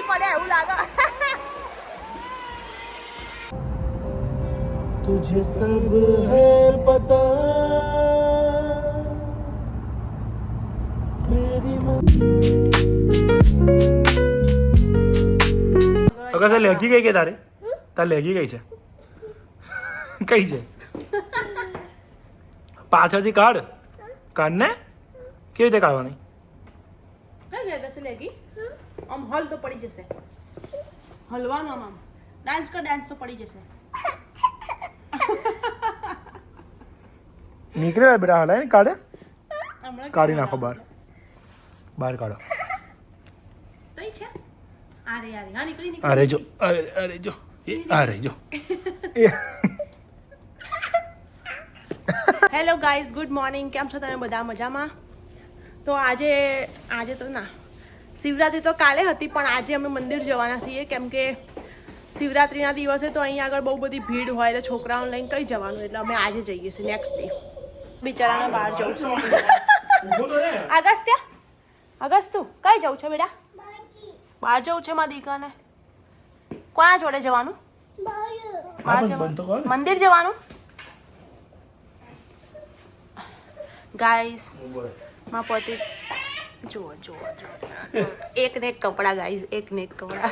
પડે એવું લાગે. तुझे सब है पता तेरी અગર તારે લેગી ગઈ કે તારે લેગી ગઈ છે કઈ છે પાછળથી કાઢ ને કેવી રીતે કાઢવાની કઈ ગયા કશે લેગી આમ હલ તો પડી જશે હલવાનો આમ ડાન્સ તો પડી જશે નીકળે બેટા હલાય ને કાઢે કાઢી નાખો બહાર કાઢો તઈ છે આરે હા નીકળી અરે જો અરે જો હેલો ગાઈઝ ગુડ મોર્નિંગ કેમ છો તમે બધા મજામાં તો આજે તો ના શિવરાત્રી તો કાલે હતી પણ આજે અમે મંદિર જવાના છીએ કેમ કે શિવરાત્રીના દિવસે તો અહીંયા આગળ બહુ બધી ભીડ હોય એટલે છોકરાઓને લઈને કઈ જવાનું એટલે અમે આજે જઈએ છીએ નેક્સ્ટ ડે બિચારાને બહાર જવું છું અગસ્ત્ય તું કઈ જવું છે બેટા બહાર જવું છે મારા દીકરાને કોના જોડે જવાનું મંદિર જવાનું ગાઈસ માં પોતે જુઓ એક ને એક કપડા ગાઈસ એક ને એક કપડા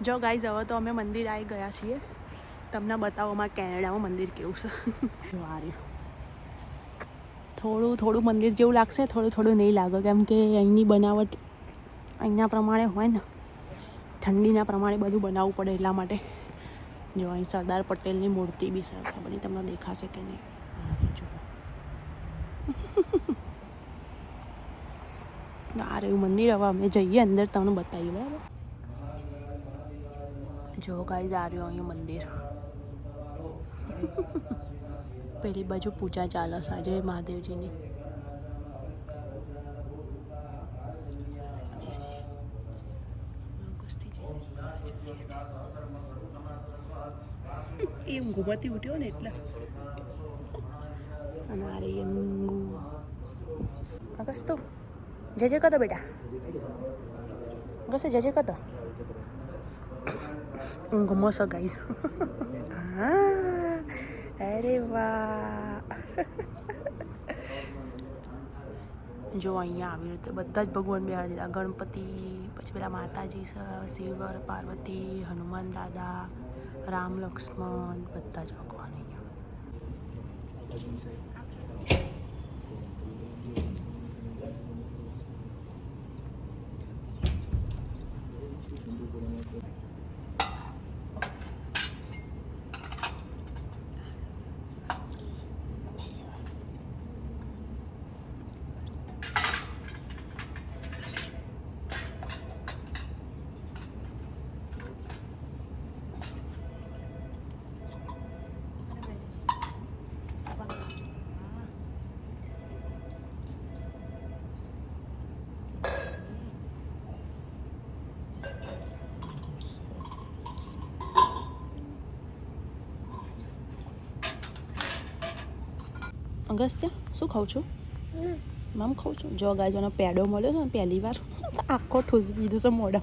જો ગાઈઝ હવે તો અમે મંદિર આવી ગયા છીએ તમને બતાવો અમારા કેનેડામાં મંદિર કેવું છે થોડું મંદિર જેવું લાગશે થોડું નહીં લાગે કેમ કે અહીંની બનાવટ અહીંના પ્રમાણે હોય ને ઠંડીના પ્રમાણે બધું બનાવવું પડે એટલા માટે જો અહીં સરદાર પટેલની મૂર્તિ બી છે ખબર નહીં તમને દેખાશે કે નહીં જો આ રહ્યું મંદિર હવે અમે જઈએ અંદર તમને બતાવીએ બરાબર જો ગાઈઝ આ રહ્યું અહીંયા મંદિર પેલી બાજુ પૂજા ચાલે છે આજે મહાદેવજીની એ ઊંઘુમાંથી ઉઠ્યો ને એટલે અને આ રહી ઊંઘુ અગસ તો જજે કતો બેટા અગસ જજે કતો ઊંઘમાં છો ગાઈઝ અરે વાહ જો અહીંયા આવી રીતે બધા જ ભગવાન બેહાડી દીધા ગણપતિ પછી પેલા માતાજી છે શિવ પાર્વતી હનુમાન દાદા રામ લક્ષ્મણ બધા જ ભગવાન અહીંયા અગસ્ત્ય શું ખાઉં છું મામ ખાઉં છું જો ગાજોનો પેડો મળ્યો છે ને પહેલી વાર આખો ઠૂસી દીધું છે મોઢા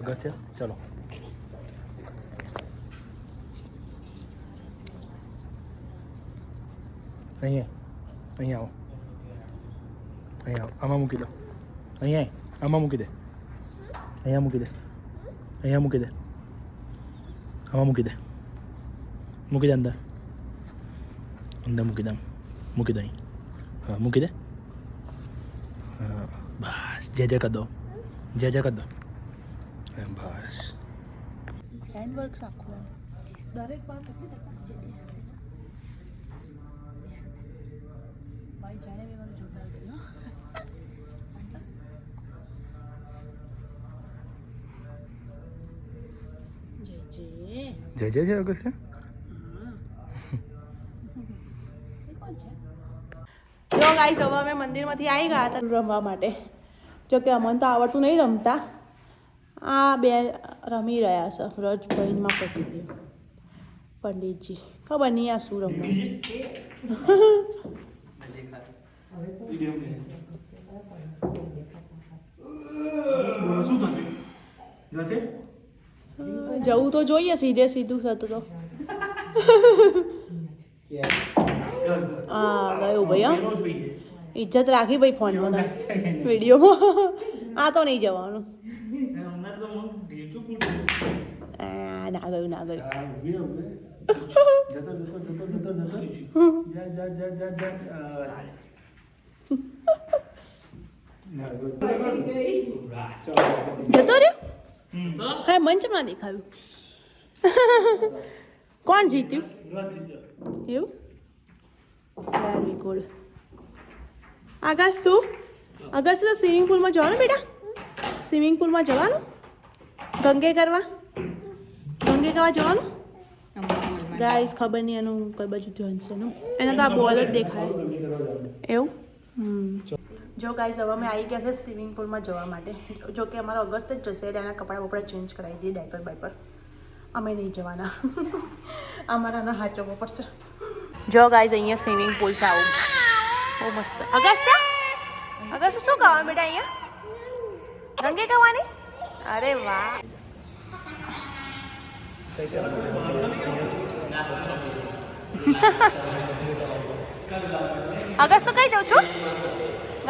અગસ્ત્ય ચલો અહીંયા આવો આમાં મૂકી દો આમાં મૂકી દે અહીંયા મૂકી દે આમાં મૂકી દે અંદર મૂકી દે અહીં હા મૂકી દે હા બસ જે કર દો બસ હેન્ડવર્ક આખું દરેક વાર કેટલી તકલીફ છે ભાઈ જાણે વેગળું જોડાઈ ગયું જય જય છે અગસ્ત્ય. જો ગાઈસ હવે અમે મંદિરમાંથી આવી ગયા હતા રમવા માટે. જો કે અમને તો આવડતું નહીં રમતા. આ બે રમી રહ્યા છે વ્રજભાઈમાં પતી ગયું પંડિતજી. ખબર નહીં આ શું રમવું. શું થશે જશે જવું તો જોઈએ સીધે સીધું થતું તો. હા ગયું ભાઈ હા ઇજ્જત રાખી ભાઈ ફોનમાં વિડીયોમાં. આ તો નહીં જવાનું. ના ગયું ના ગયું. જતો રહ્યો. હા મંચ ના દેખાયું. કોણ જીત્યું એવું? Very good. આકાશ તું આકાશ તો સ્વિમિંગ પુલમાં જવાનું બેટા? સ્વિમિંગ પુલમાં જવાનું? ગંગે કરવા જવાનું? ગાઈસ ખબર નહીં એનું કઈ બાજુ ધ્યાન છે એનું. એને તો આ બોલ જ દેખાય એવું. જો ગાઈસ હવે અમે આવી ગયા છે સ્વિમિંગ પુલમાં જવા માટે. જો કે અમારો અગસ્ત જ જશે એટલે એના કપડાં બપડા ચેન્જ કરાવી દઈએ ડાયપર બાયપર. અમે નહીં જવાના. અમારાને હાચવવો પડશે. જો ગાઈસ અહીંયા સ્વિમિંગ પુલ છે આવું બહુ મસ્ત. અગસ્ત શું ખાવાનું બેટા અહીંયા? ગંગે ખાવાની? અરે વાહ. અગસ્ત તો કઈ જાઉં છું?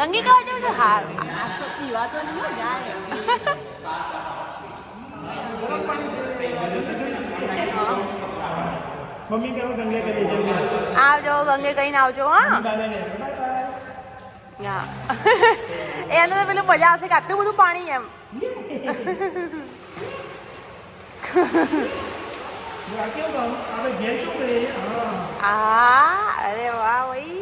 ગંગે ખાવા જાઉં છું. હા પીવા તો નહીં જાય. મમ્મી કેવો ગંગે કરી જઈએ આવજો ગંગે કહીને આવજો. હા એને તો પેલું મજા આવશે કે આટલું બધું પાણી એમ. હા અરે વાહ ભાઈ.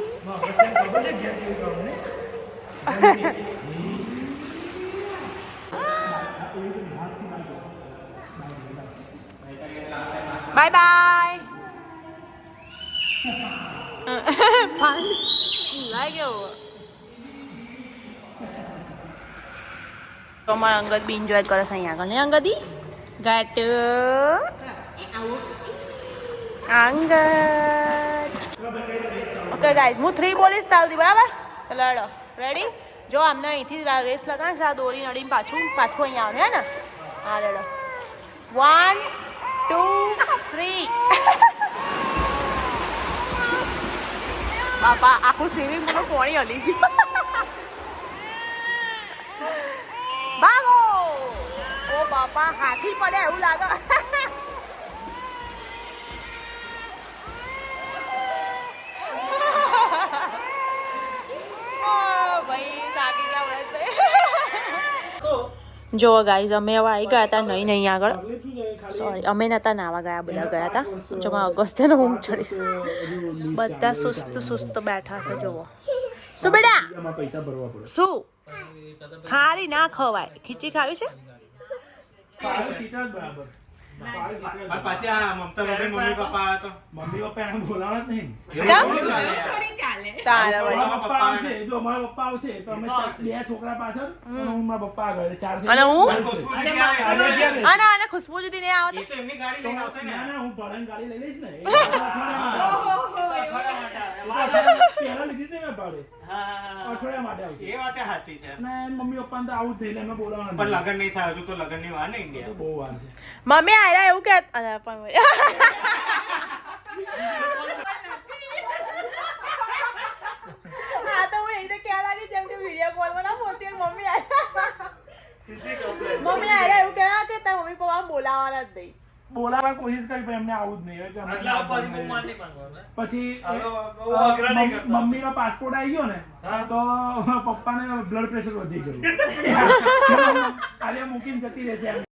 Bye bye. પીવાય કેવું. તો અમારા અંગદ બી એન્જોય કરે છે અહીંયા આગળ ને અંગદી ગાટ અંગદ. ઓકે ગાઈઝ હું 3 બોલીશ તાવથી બરાબર. લડો રેડી. જો આમને અહીંથી રેસ લગાડશે આ દોરી નડીને પાછું અહીંયા આવે હે ને. હા લડો 1 2 3. બાપા આખું સ્વિમિંગ પુલ પાણી હલી ગયું. ભાગો. ઓ બાપા હાથી પડે એવું લાગે. જો ગાઈઝ અમે હવે આવી ગયા હતા નહીં આગળ. સોરી અમે નતા નાવા ગયા બધા ગયા હતા. જો મારા અગસ્ત્યનો ઊંઘ ચડીશ. બધા સુસ્ત બેઠા છે જુઓ. શું બેટા શું ખારી ના ખવાય? ખીચી ખાવી છે? પાછી આ મમતા મમ્મી પપ્પા તો મમ્મી પપ્પા એને બોલાવવા જ નહીં. તારા પપ્પા આવશે. જો મારા પપ્પા આવશે તો અમે 2 છોકરા પાછળ હું મારા પપ્પા આગળ 4 અને હું અને ખુશ્બુ જુદી નહીં આવતી. એ તો એમની ગાડી લઈને આવશે ને. ના હું ભાડાની ગાડી લઈ લઈશ ને. પહેલા લીધી હતી મેં ભાડે. અઠવાડિયા માટે આવશે. એ વાત સાચી છે. અને મમ્મી પપ્પાને તો આવું જ થઈ અમે બોલાવવાના પણ લગન નહીં થાય હજુ તો લગનની વાર ને ઇન્ડિયા. બહુ વાર છે. મમ્મી આયરા એવું કે હા તો હું એ રીતે ક્યાં લાગી જેમ કે વિડીયો કોલમાં ના બોલતી મમ્મી આયરા એવું કહેવા કે તારા મમ્મી પપ્પા બોલાવાના જ નહીં. બોલાવવા કોશિશ કરી પણ એમને આવું જ નહીં. પછી મમ્મીનો પાસપોર્ટ આવી ગયો ને તો પપ્પાને બ્લડ પ્રેશર વધી ગયું. આજે મૂકીને જતી રહેશે.